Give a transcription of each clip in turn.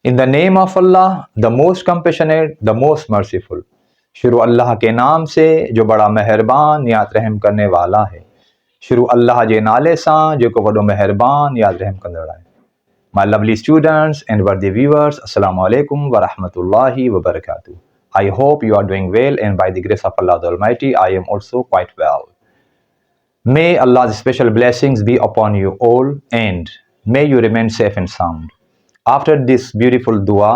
In the name of Allah, the most compassionate, the most merciful. शुरू अल्लाह के नाम से जो बड़ा मेहरबान याद रहम करने वाला है। शुरू अल्लाह जे नाले सां जो को वॾो मेहरबान याद रहम कंदड़ आहे। My lovely students and worthy viewers, Assalamu alaikum wa rahmatullahi wa barakatuh. I hope you are doing well, and by the grace of Allah the Almighty, I am also quite well. May Allah's special blessings be upon you all, and may you remain safe and sound. After this beautiful dua,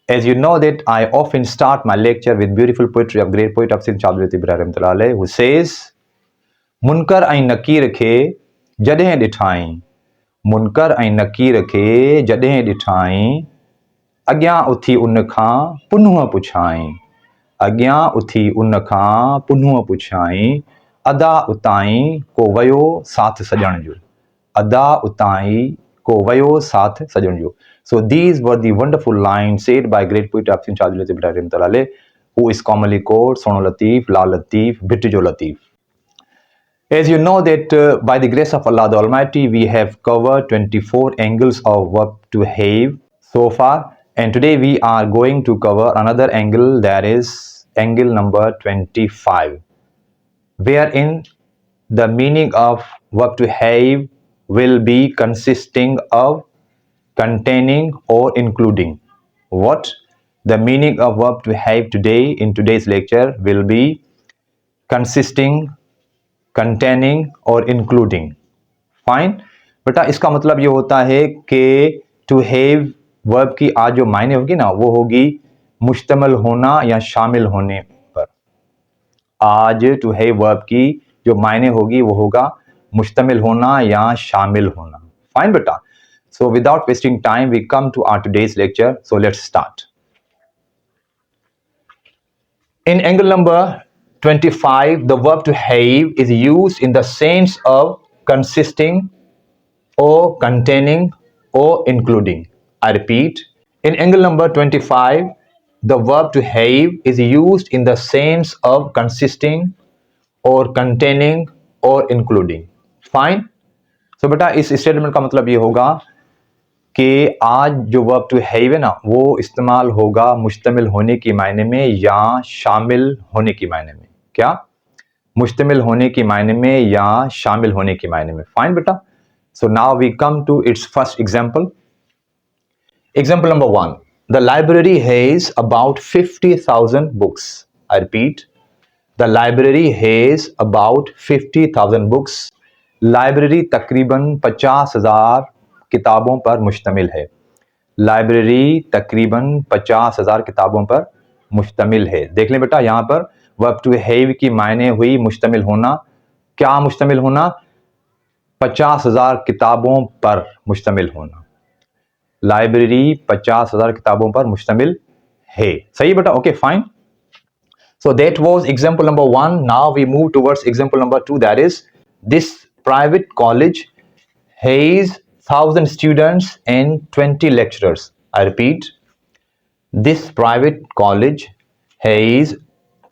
as you know that I often start my lecture with beautiful poetry of great poet of Sindh Chaudhry Ibrahim Talale, who says, मुनकर ऐं नकीर खे जॾहिं ॾिठाई, मुनकर ऐं नकीर खे जॾहिं ॾिठाई, अॻियां उथी उन खां पुनः पुछाई, अॻियां उथी उन खां पुनः पुछाई, अदा उताईं को वयो साथ सॼण जो, अदा उताईं को वयो साथ सॼण जो. So these were the wonderful lines said by great poet of Sindh Chaudhry Ibrahim Talale, who is commonly called Sono Latif, La Latif, Bhittijo Latif. As you know that by the grace of Allah the Almighty, we have covered 24 angles of verb to have so far, and today we are going to cover another angle, that is angle number 25, wherein the meaning of verb to have will be consisting of, containing or including. What? The meaning of verb to have today in today's lecture will be consisting, containing और including. Fine? बेटा इसका मतलब ये होता है कि to have verb की आज जो मायने होगी ना, वो होगी मुश्तमिल होना या शामिल होने पर. आज to have verb की जो मायने होगी वो होगा मुश्तमिल होना या शामिल होना. Fine बेटा? So without wasting time, we come to our today's lecture. So let's start. In angle number 25, the verb to have is used in the sense of consisting or containing or including. I repeat, in angle number 25, the verb to have is used in the sense of consisting or containing or including. Fine? So बेटा इस statement का मतलब ये होगा कि आज जो verb to have है ना, वो इस्तेमाल होगा मुश्तमिल होने की मायने में या शामिल होने की मायने में. क्या? मुश्तमिल होने की मायने में या शामिल होने की मायने में. फाइन बेटा. So now we come to its first example. Example number 1. The library has about 50,000 books. I repeat, the library has about 50,000 books. Library तकरीबन 50,000 किताबों पर मुश्तमिल है. लाइब्रेरी तकरीबन 50,000 किताबों पर मुश्तमिल है. देख लें बेटा, यहाँ पर वर्ब टू हैव की मायने हुई मुश्तमिल होना. क्या मुश्तमिल होना? 50,000 किताबों पर मुश्तमिल होना. लाइब्रेरी 50,000 किताबों पर मुश्तमिल है. सही बेटा? Okay fine. So that was example number 1. Now we move towards example number 2, that is, this private college has 1,000 students and 20 lecturers. I repeat, this private college has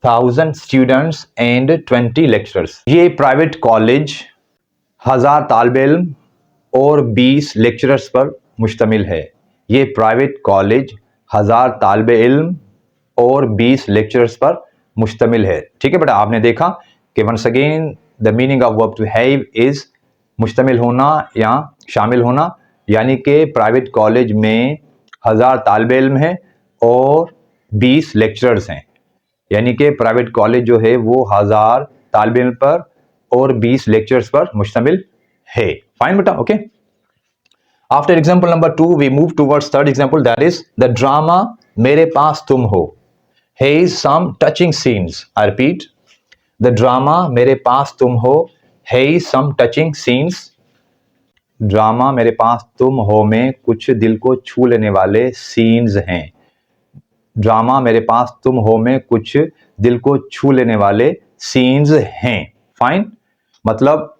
1,000 students and 20 lecturers. ये private college 1000 तालिब इल्म और 20 lecturers पर मुश्तमिल है. ये private college 1000 तालिब इल्म और 20 lecturers पर मुश्तमिल है. ठीक है बेटा, आपने देखा कि once again the meaning of verb to have is मुश्तमिल होना या शामिल होना, यानी कि प्राइवेट कॉलेज में 1000 तालिब इल्म हैं और 20 लेक्चरर्स हैं. यानी कि प्राइवेट कॉलेज जो है वो 1000 तालिब इल्म पर और 20 लेक्चरर्स पर मुश्तमिल है. फाइन बेटा? Okay. After example number 2, we move towards third example, that is the drama Mere Paas Tum Ho has some touching scenes. I repeat, the drama Mere Paas Tum Ho has some touching scenes. Drama Mere Paas Tum हो में कुछ दिल को छू लेने वाले सीन्स हैं. ड्रामा मेरे पास तुम हो में कुछ दिल को छू लेने वाले सीन्स हैं. फाइन. मतलब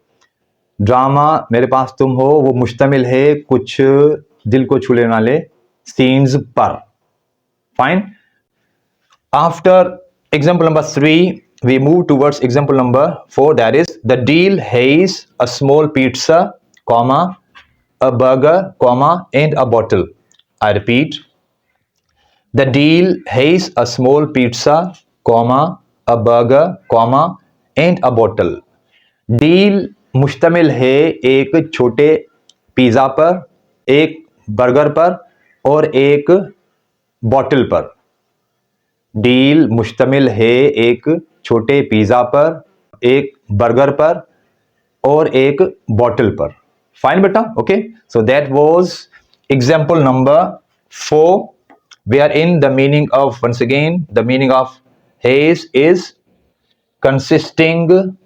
ड्रामा मेरे पास तुम हो वो मुश्तमिल है कुछ दिल को छू लेने वाले सीन्स पर. Fine. After example number 3, we move towards example number 4, that is, the deal has a small pizza, comma, a burger, comma, and a bottle. I repeat, the deal has a small pizza, comma, a burger, comma, and a bottle. Deal मुश्तमिल है एक छोटे pizza पर, एक burger पर और एक bottle पर। डील मुश्तमिल है एक छोटे पिज़्ज़ा पर, एक बर्गर पर और एक बॉटल पर। फाइन बेटा, okay. So that was example number 4 where in the meaning of, once again, the meaning of has is consisting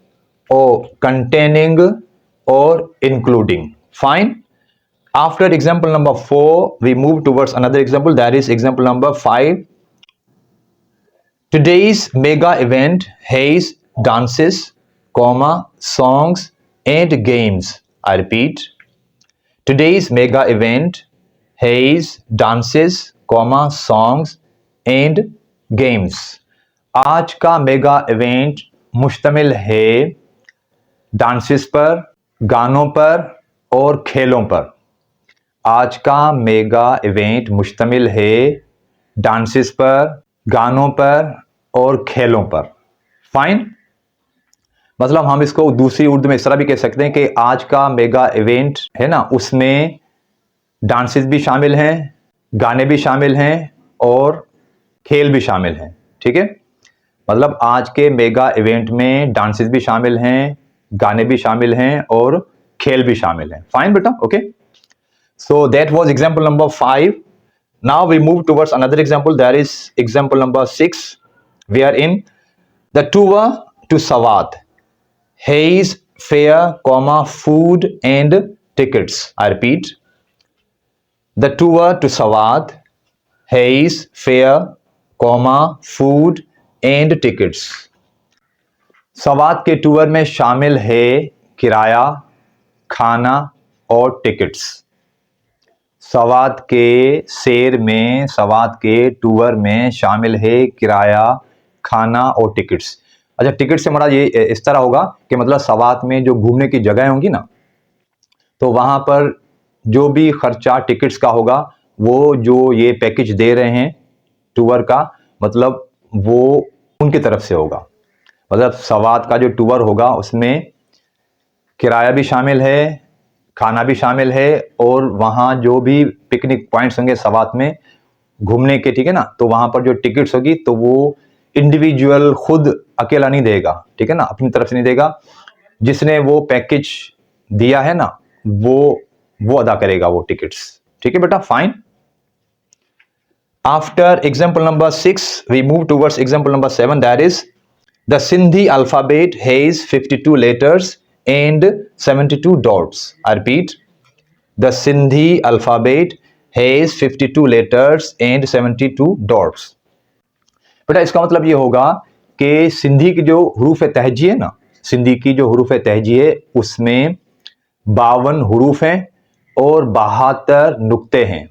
or containing or including. Fine. After example number 4 we move towards another example, that is example number 5. Today's mega event has dances, comma, songs and games. I repeat, today's mega event has dances, comma, songs and games. आज का mega event मुश्तमिल है dances पर, गानों पर और खेलों पर। आज का मेगा इवेंट मुश्तमिल है डांसेस पर, गानों पर और खेलों पर। फाइन। मतलब हम इसको दूसरी उर्दू में इस तरह भी कह सकते हैं कि आज का मेगा इवेंट है ना, उसमें डांसेस भी शामिल हैं, गाने भी शामिल हैं और खेल भी शामिल हैं। ठीक है, मतलब आज के मेगा इवेंट में डांसेस भी शामिल हैं, गाने भी शामिल हैं और खेल भी शामिल हैं। फाइन बेटा, okay. So that was example number 5. Now we move towards another example, that is example number 6. We are in the tour to Swat has fare, comma, food and tickets. I repeat, the tour to Swat has fare, comma, food and tickets. Swat के tour में शामिल है किराया, खाना और tickets. Swat के सैर में, सवात के टूर में शामिल है किराया, खाना और टिकट्स। अच्छा, टिकट से हमारा ये इस तरह होगा कि मतलब सवात में जो घूमने की जगह होंगी ना, तो वहाँ पर जो भी खर्चा टिकट्स का होगा वो जो ये पैकेज दे रहे हैं टूर का, मतलब वो उनकी तरफ से होगा। मतलब सवात का जो टूर होगा उसमें किराया भी शामिल है, खाना भी शामिल है और वहाँ जो भी पिकनिक पॉइंट्स होंगे सवात में घूमने के, ठीक है ना, तो वहाँ पर जो टिकट्स होगी तो वो इंडिविजुअल खुद अकेला नहीं देगा, ठीक है ना, अपनी तरफ से नहीं देगा। जिसने वो पैकेज दिया है ना वो अदा करेगा वो टिकट्स। ठीक है बेटा, fine. After example number 6 we move towards example number 7, that is the Sindhi alphabet has 52 letters and 72 dots. I repeat, the Sindhi alphabet has 52 letters and 72 dots. बेटा इसका मतलब ये होगा कि सिंधी की जो हरूफ तहजी है ना, सिंधी की जो हरूफ तहजी है उसमें 52 हरूफ हैं और 72 नुक्ते हैं।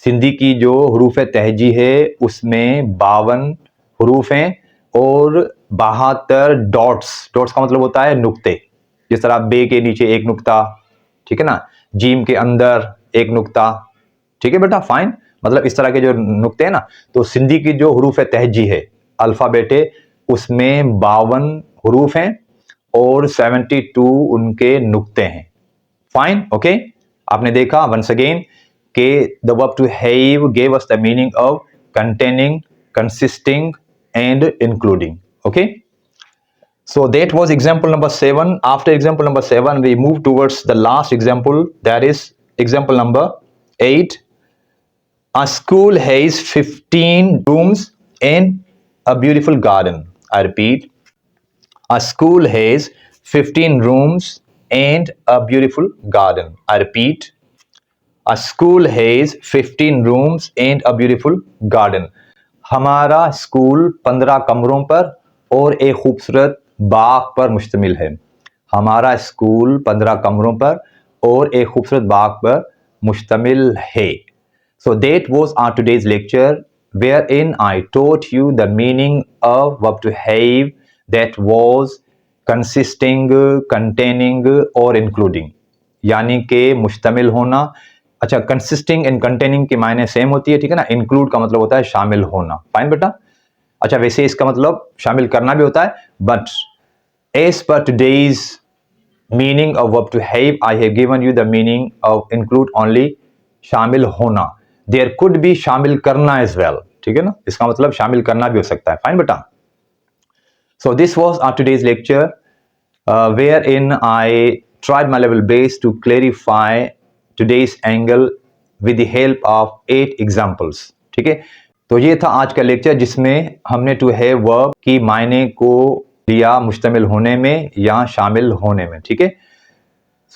सिंधी की जो हरूफ तहजी है उसमें 52 हरूफ हैं और 72 डॉट्स। डॉट्स का मतलब होता है नुक्ते, जिस तरह बे के नीचे एक नुक्ता, ठीक है ना, जीम के अंदर एक नुक्ता। ठीक है बेटा, फाइन। मतलब इस तरह के जो नुक्ते हैं ना, तो सिंधी की जो हरूफ तहजी है अल्फाबेट है उसमें 52 हरूफ हैं और 72 उनके नुक्ते हैं। Fine, okay. आपने देखा वंस अगेन के the verb to have gave us the meaning of containing, consisting and including. Okay, so that was example number 7. After example number 7 we move towards the last example, that is example number 8. A school has 15 rooms and a beautiful garden. I repeat, a school has 15 rooms and a beautiful garden. I repeat, a school has 15 rooms and a beautiful garden. हमारा school 15 कमरों पर और एक खूबसूरत बाग पर मुश्तमिल है। हमारा स्कूल 15 कमरों पर और एक खूबसूरत बाग पर मुश्तमिल है। So that was our today's lecture wherein I taught you the meaning of verb to have, that was consisting, containing और including, यानी कि मुश्तमिल होना, अच्छा, कंसिस्टिंग एंड कंटेनिंग के मायने सेम होती है, ठीक है ना। इंक्लूड का मतलब होता है शामिल होना। फाइन बेटा। अच्छा, वैसे इसका मतलब शामिल करना भी होता है, but as per today's meaning of verb to have, I have given you the meaning of include only शामिल होना। देयर कुड बी शामिल करना एज वेल, ठीक है ना। इसका मतलब शामिल करना भी हो सकता है। फाइन बेटा। So this was our today's lecture, wherein I tried my level best to clarify today's angle with the help of 8 examples. ठीक है, तो ये था आज का लेक्चर जिसमें हमने टू हैव वर्ब की मायने को लिया मुश्तमिल होने में या शामिल होने में। ठीक है,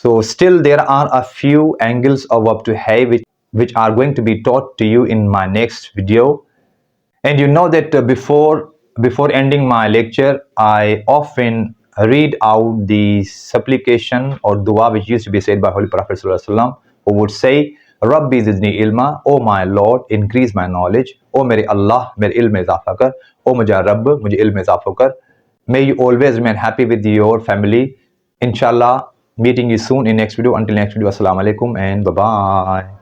so still there are a few angles of verb to have which are going to be taught to you in my next video. And you know that before ending my lecture, I often read out the supplication or dua which used to be said by Holy Prophet Sallallahu Alaihi Wasallam, who would say, Rabbi zidni ilma, O my Lord, increase my knowledge. O mere Allah, mere ilm mein izafa kar. O mujha Rabb, mujhe ilm mein izafa kar. May you always remain happy with your family. Inshallah, meeting you soon in next video. Until next video, assalamu alaikum and bye bye.